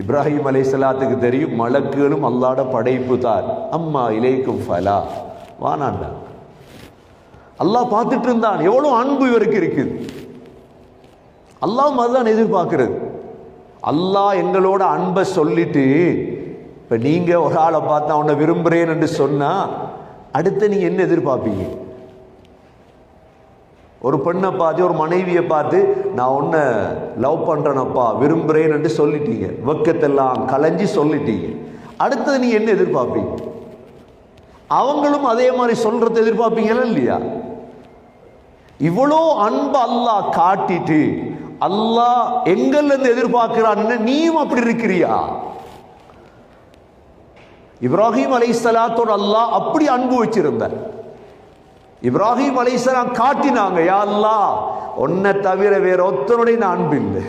இப்ராஹிம் அலைஹிஸ்ஸலாத்துக்கு தெரியும் மலக்குகளும் அல்லாஹ்வுடைய படைப்பு தான். அம்மா இலைக்கும் ஃபலா வானாண்டா. அல்லாஹ் பார்த்துட்டு இருந்தான். எவ்வளவு அன்பு இவருக்கு இருக்குது. அல்லாஹ் அதுதான் எதிர்பார்க்கிறது. அல்லாஹ் எங்களோட அன்பை சொல்லிட்டு இப்ப நீங்க ஒரு ஆளை பார்த்தா உன்னை விரும்புறேன் என்று சொன்னா அடுத்து நீங்க என்ன எதிர்பார்ப்பீங்க? ஒரு பெண்ணை பார்த்து ஒரு மனைவியை பார்த்து நான் உன்னை லவ் பண்றேனப்பா விரும்புறேன் என்று சொல்லிட்டீங்க, வெக்கத்தெல்லாம் கலைஞ்சி சொல்லிட்டீங்க. அடுத்தது நீ என்ன எதிர்பார்ப்பீங்க? அவங்களும் அதே மாதிரி சொல்றதை எதிர்பார்ப்பீங்களா இல்லையா? இவ்வளோ அன்பு அல்லாஹ் காட்டிட்டு அல்லாஹ் எங்கள்ல இருந்து எதிர்பார்க்கிறான்னு நீயும் அப்படி இருக்கிறியா? இப்ராஹிம் அலைஹிஸ்ஸலாத்தோட அல்லாஹ் அப்படி அன்பு வச்சிருந்த. இப்ராஹிம் அலைஹிஸ்ஸலாம் காட்டினாங்க, யா அல்லாஹ் உன்னை தவிர வேற ஒருத்தனுடைய அன்பு இல்லை.